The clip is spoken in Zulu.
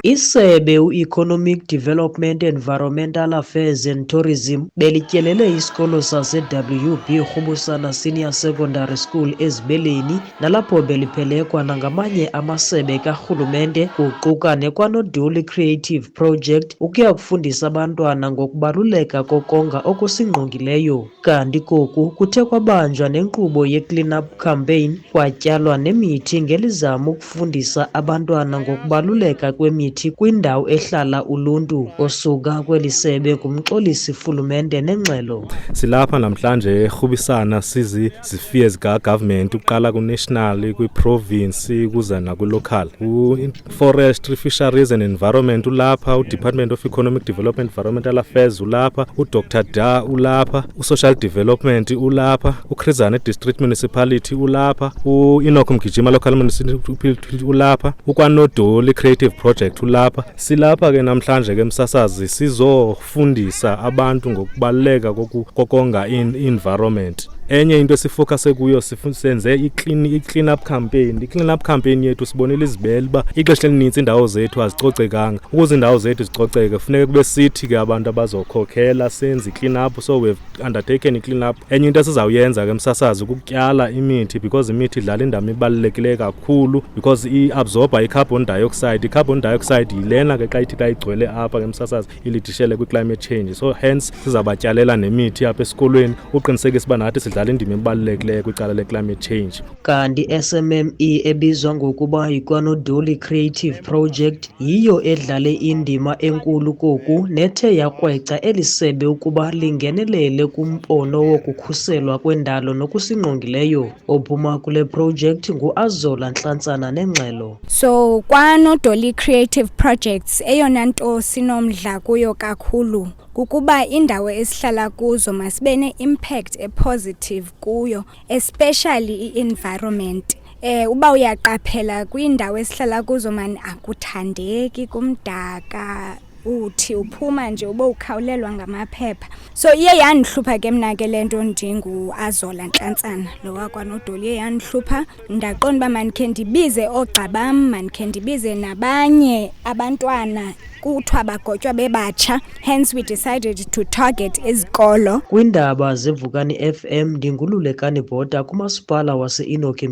Isebe Economic Development, Environmental Affairs and Tourism belityelele isikolo sase W.B Rhubusana Senior Secondary School Ezibeleni nalapho beliphelekwa nangamanye amasebe karhulumente kuquka neKwa-Nodoli Creative Project ukuya kufundisa abantwana ngokubaluleka kokonga okusingqongileyo. Kanti koku kuthe kwabanjwa nenkqubo ye-clean-up campaign kwatyalwa nemithi ngelizama ukufundisa abantwana ngokubaluleka kwemithi kwindawo ehlala uluntu. Osuka kweli sebe ngumxolisi rhulumente nengxelo. Silapha namhlanje eRhubusana sizifiye zika-government uqala ku-national, kwi-province kuze nakwi-local. U-forestry, fisheries and environment ulapha, u-department of economic development, environmental affairs ulapha, u-Dr. Da ulapha, u-social development ulapha, u-Khrizane district municipality ulapha, u-Enoch local municipality ulapha, ukwa-Nodoli creative project ulapha. Silapha ke namhlanje ke msasazi sizofundisa abantu ngokubaleka kokonga environment. Enye into esifocuse kuyo senze i-clean up campaign. I-clean up campaign yethu sibonile izibele uba ixesha elinintsi indawo zethu azicocekanga. Ukuze indawo zethu zicoceke kufuneka kube sithi ke abantu abazokhokhela senze i-clean up, so we've undertaken i-clean up. Enye into esizawuyenza ke msasazi ukutyala imithi, because imithi idlala indima ebalulekileyo kakhulu because i-absorba i-carbon dioxide. I-carbon dioxide yilena ke xa ithi xa igcwele apha ke msasazi ilidishele kwi-climate change. So hence sizabatyalela nemithi apha esikolweni uqinisekisa uba nathi sidlala indima ebalulekileyo kwicala le-climate change. Kanti SMME ebizwa ngokuba yi-Kwa-Nodoli Creative Project yiyo edlale indima enkulu koku nethe yakweca eli sebe ukuba lingenelele kumpono wokukhuselwa kwendalo nokusingqongileyo. Ophuma kule project ngu-Azola Nhlantsana nengxelo. So Kwa-Nodoli Creative Projects eyona nto sinomdla kuyo kakhulu kukuba indawo esihlala kuzo masibe ne-impact e-positive kuyo, especially i-environment. Uba uyaqaphela kwiindawo esihlala kuzo mani akuthandeki kumdaka, uthi uphuma nje ube ukhawulelwa ngamaphepha. So iye yandihlupha ke mna ke le nto ndingu-Azola Nhlantsana lo wakwa-Nodoli, iye yandihlupha. Ndaqonda uba mandikhe ndibize oogxa bam, mandikhe ndibize nabanye abantwana kuthiwa bagotywa bebatsha, hence we decided to target izikolo. Kwiindaba zeVukani FM ndingululekani Bota kumasipala wase-Enoch.